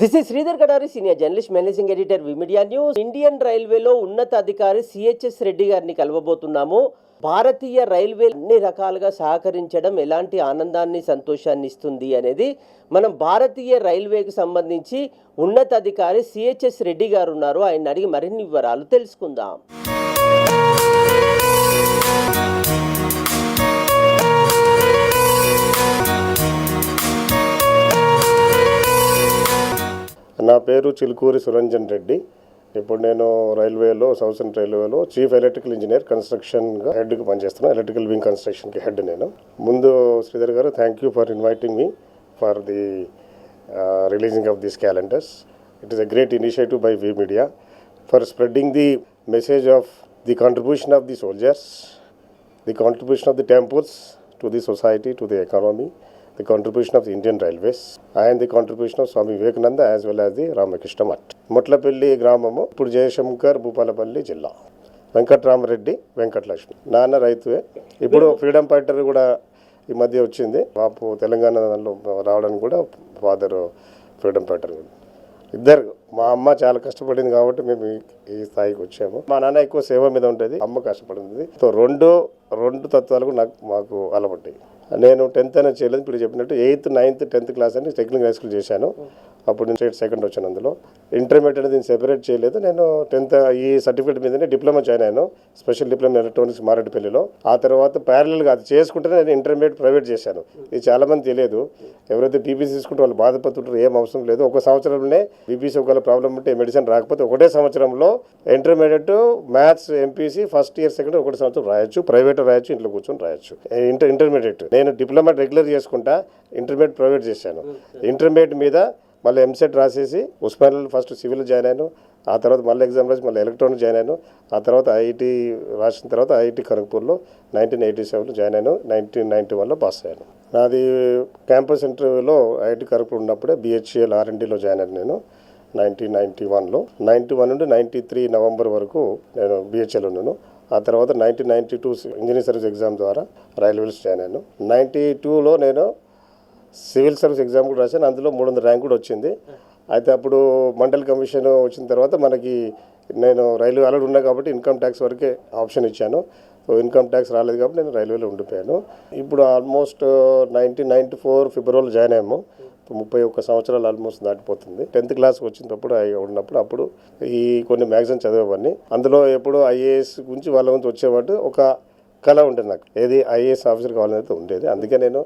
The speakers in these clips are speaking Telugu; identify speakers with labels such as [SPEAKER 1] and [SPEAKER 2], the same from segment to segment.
[SPEAKER 1] This is Sridhar Kadari, senior journalist, managing editor, V Media news. Indian రైల్వేలో ఉన్నత అధికారి సిహెచ్ఎస్ రెడ్డి గారిని కలవబోతున్నాము. భారతీయ రైల్వే అన్ని రకాలుగా సహకరించడం ఎలాంటి ఆనందాన్ని, సంతోషాన్ని ఇస్తుంది అనేది మనం భారతీయ రైల్వేకి సంబంధించి ఉన్నత అధికారి సిహెచ్ఎస్ రెడ్డి గారు ఉన్నారు. ఆయన అడిగి మరిన్ని వివరాలు తెలుసుకుందాం.
[SPEAKER 2] నా పేరు చిలుకూరి సురంజన్ రెడ్డి. ఇప్పుడు నేను రైల్వేలో, సౌత్ సెంట్రల్ రైల్వేలో చీఫ్ ఎలక్ట్రికల్ ఇంజనీర్ కన్స్ట్రక్షన్గా హెడ్కి పనిచేస్తున్నాను. ఎలక్ట్రికల్ వింగ్ కన్స్ట్రక్షన్కి హెడ్ నేను. ముందు శ్రీధర్ గారు, thank you for inviting me for the releasing of these calendars. It is a great initiative by V Media for spreading the message of the contribution of the soldiers, the contribution of the temples to the society, to the economy, the contribution of the Indian Railways and the contribution of Swami Vivekananda as well as the Ramakrishna Math. మొట్లపల్లి గ్రామము, ఇప్పుడు జయశంకర్, భూపాలపల్లి జిల్లా. వెంకట్రామరెడ్డి, వెంకటలక్ష్మి. నాన్న రైతువే. ఇప్పుడు ఫ్రీడమ్ ఫైటర్ కూడా ఈ మధ్య వచ్చింది. బాపు తెలంగాణలో రావడానికి కూడా ఫాదర్ ఫ్రీడమ్ ఫైటర్. ఇద్దరు. మా అమ్మ చాలా కష్టపడింది కాబట్టి మేము ఈ స్థాయికి వచ్చాము. మా నాన్న ఎక్కువ సేవ మీద ఉంటుంది, అమ్మ కష్టపడింది. సో రెండు తత్వాలకు మాకు అలవాటాయి. నేను 10th అనేది చేయలేదు, ఇప్పుడు చెప్పినట్టు 8th, 9th, 10th క్లాస్ అని టెక్నికల్ హై స్కూల్ చేశాను. అప్పుడు నేను స్టేట్ సెకండ్ వచ్చాను. అందులో ఇంటర్మీడియట్ అనేది నేను సెపరేట్ చేయలేదు. నేను 10th ఈ సర్టిఫికేట్ మీదనే డిప్లొమా జాయిన్ అయ్యాను, స్పెషల్ డిప్లొమా ఎలక్ట్రానిక్స్ మారేడుపల్లిలో. ఆ తర్వాత ప్యారలల్గా అది చేసుకుంటే నేను ఇంటర్మీడియట్ ప్రైవేట్ చేశాను. ఇది చాలామంది తెలియదు. ఎవరైతే బీపీసీ తీసుకుంటే వాళ్ళు బాధపడుతుంటారు. ఏం అవసరం లేదు. ఒక సంవత్సరంలోనే బీపీసీ ఒకవేళ ప్రాబ్లం ఉంటే మెడిసిన్ రాకపోతే ఒకటే సంవత్సరంలో intermediate maths MPC first year second ఒకటే సంవత్సరం రాయొచ్చు. ప్రైవేట్ రాయొచ్చు, ఇంట్లో కూర్చొని రాయొచ్చు. ఇంటర్మీడియట్ నేను డిప్లొమా రెగ్యులర్ చేసుకుంటా, ఇంటర్మీడియట్ ప్రైవేట్ చేశాను. ఇంటర్మీడియట్ మీద మళ్ళీ ఎంసెట్ రాసేసి ఉస్మానియాలో ఫస్ట్ సివిల్ జాయిన్ అయ్యాను. ఆ తర్వాత మళ్ళీ ఎగ్జామ్ రాసి మళ్ళీ ఎలక్ట్రానిక్ జాయిన్ అయ్యాను. ఆ తర్వాత ఐఐటి రాసిన తర్వాత ఐఐటి ఖరగ్పూర్లో 1987లో జాయిన్ అయ్యాను. 1991లో పాస్ అయ్యాను. నాది క్యాంపస్ ఇంటర్వ్యూలో ఐఐటి ఖరగ్పూర్ ఉన్నప్పుడే బిహెచ్ఎల్ R&Dలో జాయిన్ అయ్యాను నేను 1991లో. 91 నుండి 93 నవంబర్ వరకు నేను బిహెచ్ఎల్ ఉన్నాను. ఆ తర్వాత 1992 ఇంజనీరింగ్ సర్వీస్ ఎగ్జామ్ ద్వారా రైల్వేస్ జాయిన్ అయ్యాను. 92లో నేను సివిల్ సర్వీస్ ఎగ్జామ్ కూడా రాశాను. అందులో 300 ర్యాంక్ కూడా వచ్చింది. అయితే అప్పుడు మండల్ కమిషన్ వచ్చిన తర్వాత మనకి నేను రైల్వే ఆల్రెడీ ఉన్నా కాబట్టి ఇన్కమ్ ట్యాక్స్ వరకే ఆప్షన్ ఇచ్చాను. సో ఇన్కమ్ ట్యాక్స్ రాలేదు కాబట్టి నేను రైల్వేలో ఉండిపోయాను. ఇప్పుడు ఆల్మోస్ట్ 1994 ఫిబ్రవరిలో జాయిన్ అయ్యాము. 31 సంవత్సరాలు ఆల్మోస్ట్ దాటిపోతుంది. 10th క్లాస్కి వచ్చినప్పుడు ఉన్నప్పుడు అప్పుడు ఈ కొన్ని మ్యాగజైన్ చదివేవాడిని. అందులో ఎప్పుడు ఐఏఎస్ గురించి వాళ్ళ గురించి వచ్చేవాడు ఒక కళ ఉండేది నాకు. ఏది ఐఏఎస్ ఆఫీసర్ కావాలనేది ఉండేది. అందుకే నేను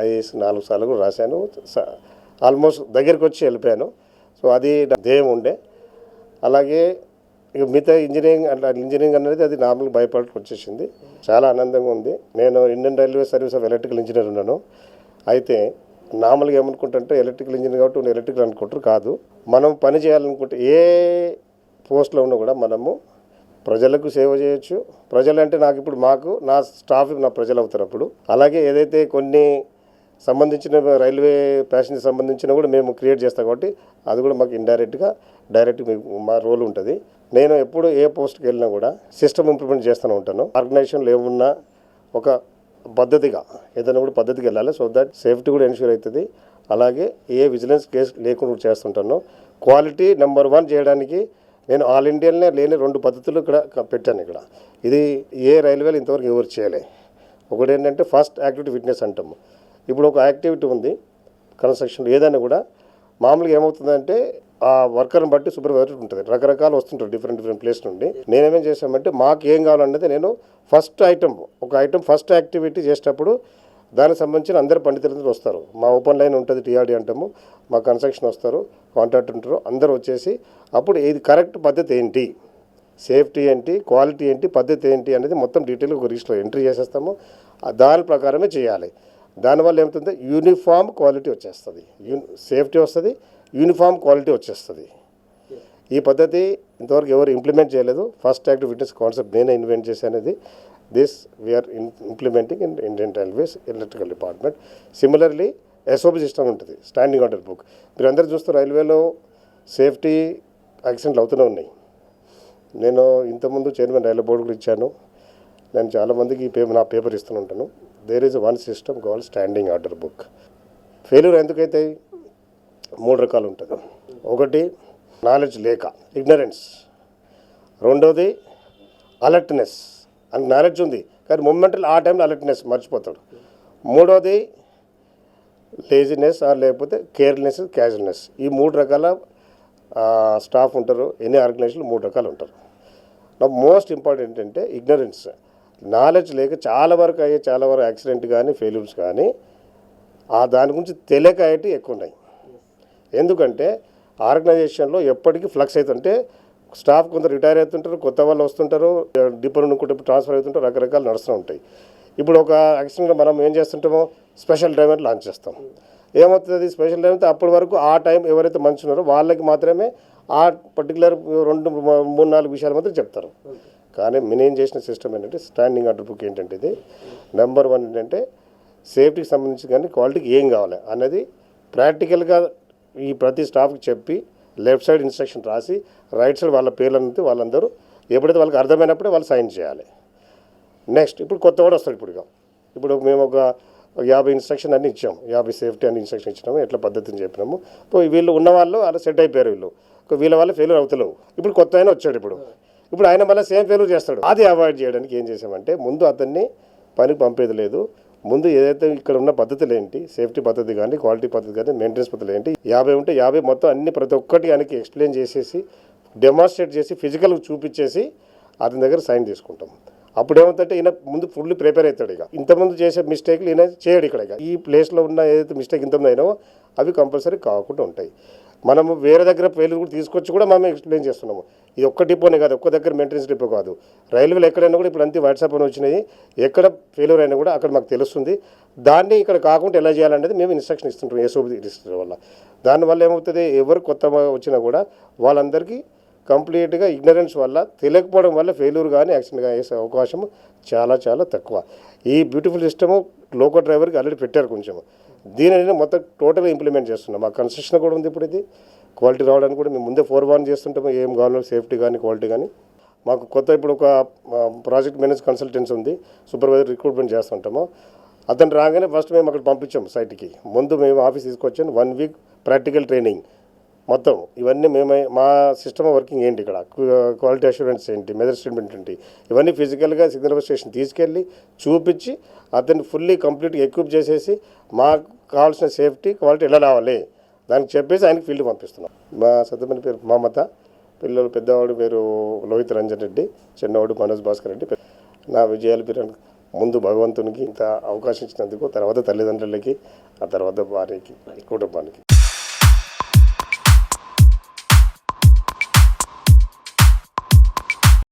[SPEAKER 2] ఐఏఎస్ 4 సార్లు కూడా రాశాను. ఆల్మోస్ట్ దగ్గరికి వచ్చి వెళ్ళిపోయాను. సో అది ధ్యేయం ఉండే. అలాగే ఇక మిగతా ఇంజనీరింగ్ అనేది అది నార్మల్గా భయపడకు వచ్చేసింది. చాలా ఆనందంగా ఉంది. నేను Indian railway service of electrical engineer ఉన్నాను. అయితే నార్మల్గా ఏమనుకుంటుంటే ఎలక్ట్రికల్ ఇంజనీర్ కాబట్టి ఎలక్ట్రికల్ అనుకుంటారు. కాదు, మనం పని చేయాలనుకుంటే ఏ పోస్ట్లో ఉన్నా కూడా మనము ప్రజలకు సేవ చేయొచ్చు. ప్రజలు అంటే నా స్టాఫ్ నా ప్రజలు అవుతారు అప్పుడు. అలాగే ఏదైతే కొన్ని సంబంధించిన రైల్వే ప్యాసింజర్ సంబంధించిన కూడా మేము క్రియేట్ చేస్తాం కాబట్టి అది కూడా మాకు డైరెక్ట్ మా రోల్ ఉంటుంది. నేను ఎప్పుడు ఏ పోస్ట్కి వెళ్ళినా కూడా సిస్టమ్ ఇంప్లిమెంట్ చేస్తూనే ఉంటాను. ఆర్గనైజేషన్లో ఏమున్నా ఒక పద్ధతిగా ఏదైనా కూడా పద్ధతికి వెళ్ళాలి. సో దట్ సేఫ్టీ కూడా ఎన్ష్యూర్ అవుతుంది. అలాగే ఏ విజిలెన్స్ కేసు లేకుండా చేస్తుంటాను. క్వాలిటీ నెంబర్ 1 చేయడానికి నేను ఆల్ ఇండియాలోనే లేని 2 పద్ధతులు ఇక్కడ పెట్టాను. ఇక్కడ ఇది ఏ రైల్వేలు ఇంతవరకు ఎవరు చేయలే. ఒకటి ఏంటంటే ఫస్ట్ యాక్టివిటీ విట్నెస్ అంటాము. ఇప్పుడు ఒక యాక్టివిటీ ఉంది కన్స్ట్రక్షన్ ఏదైనా కూడా. మామూలుగా ఏమవుతుందంటే ఆ వర్కర్ని బట్టి సూపర్వైజర్ ఉంటుంది. రకరకాలు వస్తుంటారు డిఫరెంట్ ప్లేస్ నుండి. నేనేమేం చేశామంటే మాకు ఏం కావాలనేది నేను ఫస్ట్ ఫస్ట్ యాక్టివిటీ చేసేటప్పుడు దానికి సంబంధించిన అందరు పండితులు వస్తారు. మా ఓపెన్ లైన్ ఉంటుంది, టీఆర్డీ అంటాము. మా కన్స్ట్రక్షన్ వస్తారు, కాంట్రాక్టర్ ఉంటారు, అందరూ వచ్చేసి అప్పుడు ఇది కరెక్ట్ పద్ధతి ఏంటి, సేఫ్టీ ఏంటి, క్వాలిటీ ఏంటి, పద్ధతి ఏంటి అనేది మొత్తం డీటెయిల్గా ఒక రిజిస్టర్లో ఎంట్రీ చేసేస్తాము. దాని ప్రకారమే చేయాలి. దానివల్ల ఏమవుతుంది, యూనిఫామ్ క్వాలిటీ వచ్చేస్తుంది, సేఫ్టీ వస్తుంది, యూనిఫామ్ క్వాలిటీ వచ్చేస్తుంది. ఈ పద్ధతి ఇంతవరకు ఎవరు ఇంప్లిమెంట్ చేయలేదు. ఫస్ట్ యాక్టివ్ విట్నెస్ కాన్సెప్ట్ నేనే ఇన్వెంట్ చేశానది. This we are implementing in Indian Railways electrical department. Similarly SOP system ఉంటుంది, స్టాండింగ్ ఆర్డర్ బుక్. మీరు అందరూ చూస్తే రైల్వేలో సేఫ్టీ యాక్సిడెంట్లు అవుతూనే ఉన్నాయి. నేను ఇంతకుముందు చైర్మన్ రైల్వే బోర్డు కూడా ఇచ్చాను. నేను చాలామందికి నా పేపర్ ఇస్తూనే ఉంటాను. There is one system called standing order book. Failure ఎందుకైతే 3 రకాలు ఉంటుంది. ఒకటి నాలెడ్జ్ లేక, ఇగ్నరెన్స్. రెండోది అలర్ట్నెస్, అని నాలెడ్జ్ ఉంది కానీ మొమెంటల్ ఆ టైంలో అలర్ట్నెస్ మర్చిపోతాడు. మూడోది లేజినెస్ లేకపోతే కేర్లెస్, క్యాజువల్నెస్. ఈ 3 రకాల స్టాఫ్ ఉంటారు. ఎన్ని ఆర్గనైజేషన్లు 3 రకాలు ఉంటారు. మోస్ట్ ఇంపార్టెంట్ ఏంటంటే ఇగ్నరెన్స్, నాలెడ్జ్ లేక చాలా వరకు యాక్సిడెంట్ కానీ ఫెయిల్యూర్స్ కానీ దాని గురించి తెలియక అయ్యేటి ఎక్కువ ఉన్నాయి. ఎందుకంటే ఆర్గనైజేషన్లో ఎప్పటికీ ఫ్లక్స్ అవుతుంటే స్టాఫ్ కొందరు రిటైర్ అవుతుంటారు, కొత్త వాళ్ళు వస్తుంటారు, డిపార్ట్మెంట్ ఇంకోటి ట్రాన్స్ఫర్ అవుతుంటారు, రకరకాలు నడుస్తూ ఉంటాయి. ఇప్పుడు ఒక యాక్సిడెంట్ మనం ఏం చేస్తుంటామో స్పెషల్ డ్రైవర్ లాంచ్ చేస్తాం. ఏమవుతుంది స్పెషల్ డ్రైవర్ అప్పటి వరకు ఆ టైం ఎవరైతే మంచి ఉన్నారో వాళ్ళకి మాత్రమే ఆ పర్టికులర్ 2-3-4 విషయాలు మాత్రం చెప్తారు. కానీ నేను చేసిన సిస్టమ్ ఏంటంటే స్టాండింగ్ ఆర్డర్ బుక్ ఏంటంటే ఇది నెంబర్ 1 ఏంటంటే సేఫ్టీకి సంబంధించి కానీ క్వాలిటీకి ఏం కావాలి అన్నది ప్రాక్టికల్గా ఈ ప్రతి స్టాఫ్కి చెప్పి లెఫ్ట్ సైడ్ ఇన్స్ట్రక్షన్ రాసి రైట్ సైడ్ వాళ్ళ పేర్లన్నీ వాళ్ళందరూ ఎప్పుడైతే వాళ్ళకి అర్థమైనప్పుడే వాళ్ళు సైన్ చేయాలి. నెక్స్ట్ ఇప్పుడు కొత్త వాడు వస్తాడు. ఇప్పుడు మేము ఒక 50 ఇన్స్ట్రక్షన్ అన్నీ ఇచ్చాము, 50 సేఫ్టీ అన్ని ఇన్స్ట్రక్షన్ ఇచ్చినాము, ఎట్లా పద్ధతిని చెప్పినాము. వీళ్ళు ఉన్న వాళ్ళు అలా సెట్ అయిపోయారు. వీళ్ళ వల్ల ఫెయిల్యూర్ అవుతలేవు. ఇప్పుడు కొత్త ఆయన వచ్చాడు. ఇప్పుడు ఆయన మళ్ళీ సేమ్ ఫెయిల్యూర్ చేస్తాడు. అది అవాయిడ్ చేయడానికి ఏం చేసామంటే ముందు అతన్ని పనికి పంపేది లేదు. ముందు ఏదైతే ఇక్కడ ఉన్న పద్ధతులు ఏంటి, సేఫ్టీ పద్ధతి కానీ క్వాలిటీ పద్ధతి కానీ మెయింటెనెన్స్ పద్ధతులు ఏంటి, 50 ఉంటే 50 మొత్తం అన్ని ప్రతి ఒక్కటి ఆయనకి ఎక్స్ప్లెయిన్ చేసేసి డెమాన్స్ట్రేట్ చేసి ఫిజికల్గా చూపించేసి అతని దగ్గర సైన్ తీసుకుంటాం. అప్పుడు ఏమవుతుందంటే ఈయన ముందు ఫుల్లీ ప్రిపేర్ అవుతాడు. ఇంతకుముందు చేసే మిస్టేక్లు ఈయన చేయడు. ఈ ప్లేస్లో ఉన్న ఏదైతే మిస్టేక్ ఇంతకుముందు అయినావో అవి కంపల్సరీ కాకుండా ఉంటాయి. మనము వేరే దగ్గర ఫెయిల్యూర్ కూడా తీసుకొచ్చి కూడా మనం ఎక్స్ప్లెయిన్ చేస్తున్నాము. ఇది ఒక్క డిపోనే కాదు, ఒక్క దగ్గర మెయింటెనెన్స్ డిపో కాదు, రైల్వేలు ఎక్కడైనా కూడా ఇప్పుడు అంతే వాట్సాప్ అని వచ్చినాయి. ఎక్కడ ఫెయిల్యూర్ అయినా కూడా అక్కడ మాకు తెలుస్తుంది. దాన్ని ఇక్కడ కాకుండా ఎలా చేయాలనేది మేము ఇన్స్ట్రక్షన్ ఇస్తుంటాం ఎస్ఓపి ఇస్తుంటాం వల్ల. దానివల్ల ఏమవుతుంది, ఎవరు కొత్త వచ్చినా కూడా వాళ్ళందరికీ కంప్లీట్గా ఇగ్నరెన్స్ వల్ల తెలియకపోవడం వల్ల ఫెయిల్యూర్ కానీ యాక్సిడెంట్ కానీ వేసే అవకాశం చాలా చాలా తక్కువ. ఈ బ్యూటిఫుల్ సిస్టము లోకల్ డ్రైవర్కి ఆల్రెడీ పెట్టారు. దీనిని మొత్తం టోటల్గా ఇంప్లిమెంట్ చేస్తున్నాం. మా కన్స్ట్రక్షన్ కూడా ఉంది. ఇప్పుడు ఇది క్వాలిటీ రావడానికి కూడా మేము ముందే 4-1 చేస్తుంటాము. ఏం కావాలో సేఫ్టీ కానీ క్వాలిటీ కానీ. మాకు కొత్త ఇప్పుడు ఒక ప్రాజెక్ట్ మేనేజ్ కన్సల్టెన్సీ ఉంది, సూపర్వైజర్ రిక్రూట్మెంట్ చేస్తుంటాము. అతను రాగానే ఫస్ట్ మేము అక్కడ పంపించాము సైట్కి. ముందు మేము ఆఫీస్ తీసుకొచ్చాను, 1 వీక్ ప్రాక్టికల్ ట్రైనింగ్ మొత్తం ఇవన్నీ మా సిస్టమ్ వర్కింగ్ ఏంటి, ఇక్కడ క్వాలిటీ అష్యూరెన్స్ ఏంటి, మెజర్ స్టేట్మెంట్ ఏంటి, ఇవన్నీ ఫిజికల్గా సిగ్నల్ స్టేషన్ తీసుకెళ్ళి చూపించి అతన్ని ఫుల్లీ కంప్లీట్గా ఎక్విప్ చేసేసి మాకు కావాల్సిన సేఫ్టీ క్వాలిటీ ఎలా రావాలి దానికి చెప్పేసి ఆయనకి ఫీల్డ్ పంపిస్తున్నాం. మా సతమని పేరు మమత, పిల్లలు పెద్దవాడు పేరు లోహిత్ రంజన్ రెడ్డి, చిన్నవాడు మనోజ్ భాస్కర్ రెడ్డి. నా విజయాల పేరు ముందు భగవంతునికి ఇంత అవకాశం ఇచ్చినందుకు, తర్వాత తల్లిదండ్రులకి, ఆ తర్వాత భార్యకి, కుటుంబానికి.